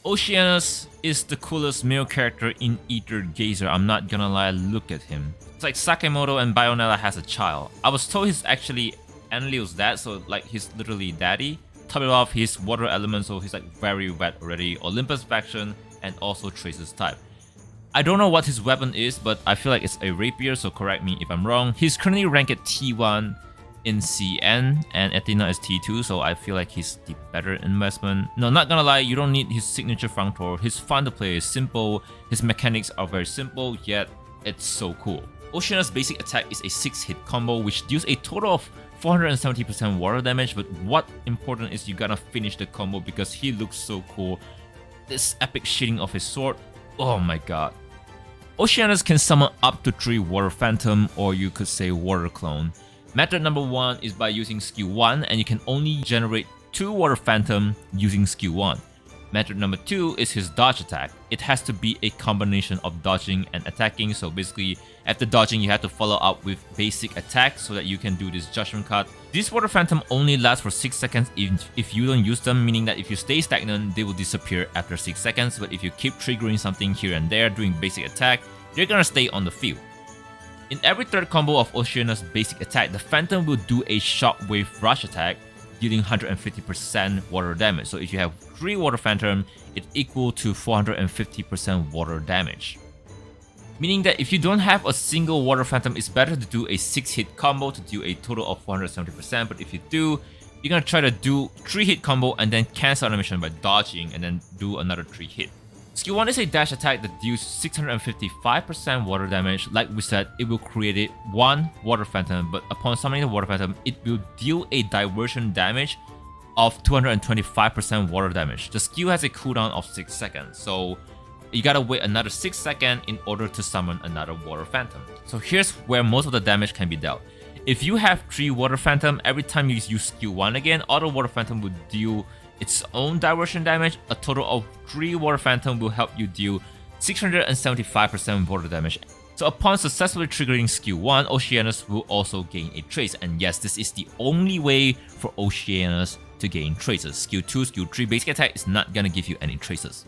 Oceanus is the coolest male character in Aether Gazer, I'm not gonna lie, look at him. It's like Sakemoto and Bayonetta has a child. I was told he's actually Enlil's dad, so like he's literally daddy. Top it off, he's water element, so he's like very wet already. Olympus faction, and also Tracer's type. I don't know what his weapon is, but I feel like it's a rapier, so correct me if I'm wrong. He's currently ranked at T1 in CN, and Athena is T2, so I feel like he's the better investment. No, not gonna lie, you don't need his signature Functor. He's fun to play, is simple, his mechanics are very simple, yet it's so cool. Oceanus' basic attack is a 6-hit combo, which deals a total of 470% water damage, but what important is you gotta finish the combo because he looks so cool. This epic shading of his sword, oh my god. Oceanus can summon up to 3 Water Phantom, or you could say Water Clone. Method number 1 is by using skill 1, and you can only generate 2 Water Phantom using skill 1. Method number 2 is his dodge attack. It has to be a combination of dodging and attacking, so basically after dodging you have to follow up with basic attack so that you can do this judgment cut. These Water Phantom only last for 6 seconds if you don't use them, meaning that if you stay stagnant they will disappear after 6 seconds, but if you keep triggering something here and there doing basic attack, they're gonna stay on the field. In every third combo of Oceanus' basic attack, the Phantom will do a Shockwave Rush attack, dealing 150% water damage. So if you have 3 Water Phantom, it's equal to 450% water damage. Meaning that if you don't have a single Water Phantom, it's better to do a 6-hit combo to do a total of 470%, but if you do, you're gonna try to do 3-hit combo and then cancel animation by dodging and then do another 3-hit. Skill 1 is a dash attack that deals 655% water damage. Like we said, it will create 1 Water Phantom, but upon summoning the Water Phantom, it will deal a diversion damage of 225% water damage. The skill has a cooldown of 6 seconds, so you gotta wait another 6 seconds in order to summon another Water Phantom. So here's where most of the damage can be dealt. If you have 3 Water Phantom, every time you use skill 1 again, auto Water Phantom will deal its own diversion damage. A total of 3 Water Phantom will help you deal 675% water damage. So upon successfully triggering skill 1, Oceanus will also gain a trace, and yes, this is the only way for Oceanus to gain traces. Skill 2, skill 3 basic attack is not gonna give you any traces.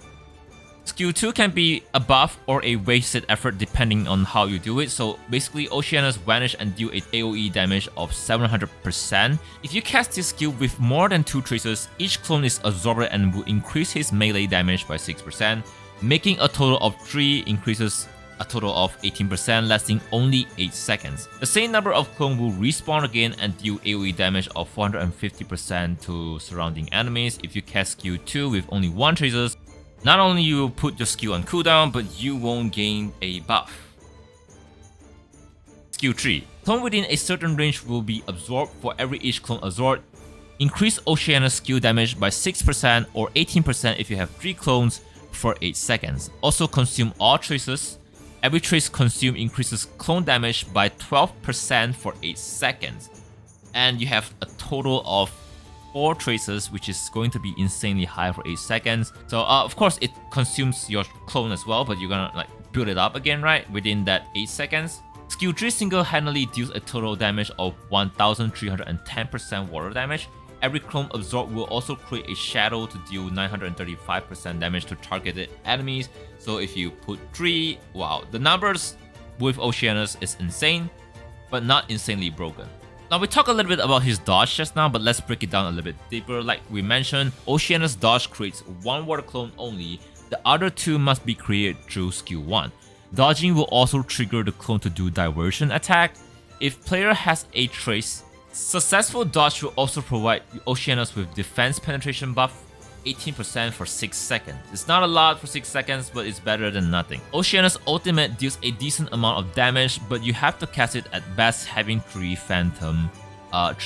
Skill 2 can be a buff or a wasted effort depending on how you do it. So basically Oceanus vanish and deal a AoE damage of 700%. If you cast this skill with more than 2 traces, each clone is absorbed and will increase his melee damage by 6%, making a total of 3 increases a total of 18%, lasting only 8 seconds. The same number of clones will respawn again and deal AoE damage of 450% to surrounding enemies. If you cast skill 2 with only 1 traces, not only you will put your skill on cooldown, but you won't gain a buff. Skill 3. Clone within a certain range will be absorbed. For every each clone absorbed, increase Oceanus skill damage by 6% or 18% if you have 3 clones for 8 seconds. Also consume all traces. Every trace consumed increases clone damage by 12% for 8 seconds. And you have a total of 4 traces, which is going to be insanely high for 8 seconds. So of course it consumes your clone as well, but you're gonna like build it up again, right, within that 8 seconds. Skill 3 single-handedly deals a total damage of 1310% water damage. Every clone absorbed will also create a shadow to deal 935% damage to targeted enemies. So if you put 3, wow, the numbers with Oceanus is insane, but not insanely broken. Now we talked a little bit about his dodge just now, but let's break it down a little bit deeper. Like we mentioned, Oceanus dodge creates 1 water clone only. The other 2 must be created through skill 1. Dodging will also trigger the clone to do diversion attack. If player has a trace, successful dodge will also provide Oceanus with defense penetration buff 18% for 6 seconds. It's not a lot for 6 seconds, but it's better than nothing. Oceanus ultimate deals a decent amount of damage, but you have to cast it at best having 3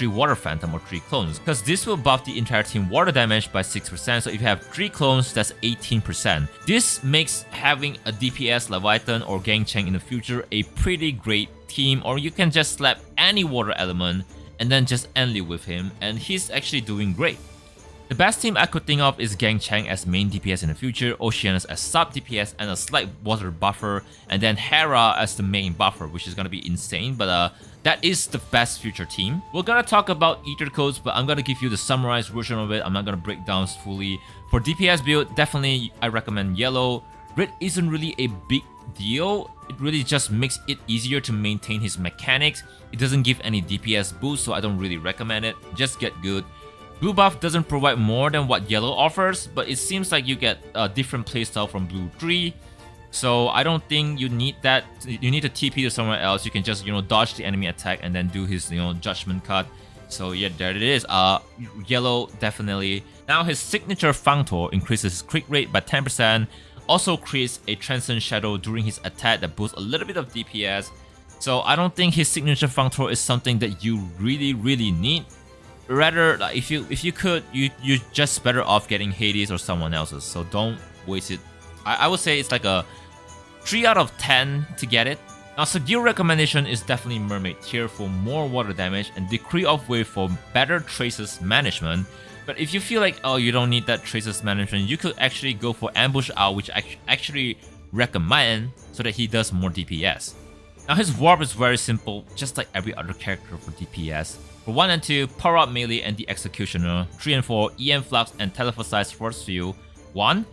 Water Phantom or 3 clones, because this will buff the entire team water damage by 6%. So if you have 3 clones, that's 18%. This makes having a DPS Leviathan or Gang Cheng in the future a pretty great team, or you can just slap any water element and then just Enlil with him, and he's actually doing great. The best team I could think of is Gang Chang as main DPS in the future, Oceanus as sub DPS and a slight water buffer, and then Hera as the main buffer, which is gonna be insane, but that is the best future team. We're gonna talk about Aether Codes, but I'm gonna give you the summarized version of it. I'm not gonna break down fully. For DPS build, definitely I recommend yellow. Red isn't really a big deal. It really just makes it easier to maintain his mechanics. It doesn't give any DPS boost, so I don't really recommend it. Just get good. Blue buff doesn't provide more than what yellow offers, but it seems like you get a different playstyle from blue 3. So I don't think you need that. You need to TP to somewhere else. You can just, dodge the enemy attack and then do his, judgment cut. So yeah, there it is. Yellow, definitely. Now his signature Functor increases his crit rate by 10%. Also creates a Transcend Shadow during his attack that boosts a little bit of DPS. So I don't think his signature Functor is something that you really need. Rather, like, if you could, you're just better off getting Hades or someone else's. So don't waste it. I would say it's like a 3 out of 10 to get it. Now, Sigil recommendation is definitely Mermaid tier for more water damage and Decree of Wave for better Traces management. But if you feel like, oh, you don't need that Traces management, you could actually go for Ambush Out, which I actually recommend so that he does more DPS. Now his warp is very simple, just like every other character for DPS. For 1 and 2, power up melee and the Executioner. 3 and 4, EM Flux and Telephasize Force Field. 1,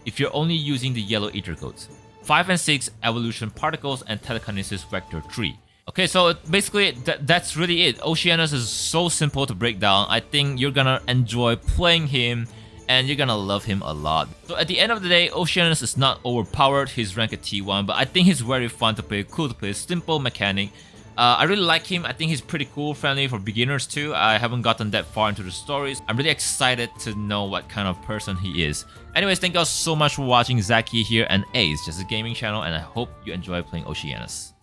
if you're only using the yellow Aether Codes. 5 and 6, Evolution Particles and Telekinesis Vector 3. Okay, so basically that's really it. Oceanus is so simple to break down. I think you're gonna enjoy playing him and you're gonna love him a lot. So at the end of the day, Oceanus is not overpowered. He's ranked at T1, but I think he's very fun to play, cool to play, simple mechanic. I really like him. I think he's pretty cool, friendly for beginners too. I haven't gotten that far into the stories. I'm really excited to know what kind of person he is. Anyways, thank you all so much for watching. Zackie here, and it's just a gaming channel, and I hope you enjoy playing Oceanus.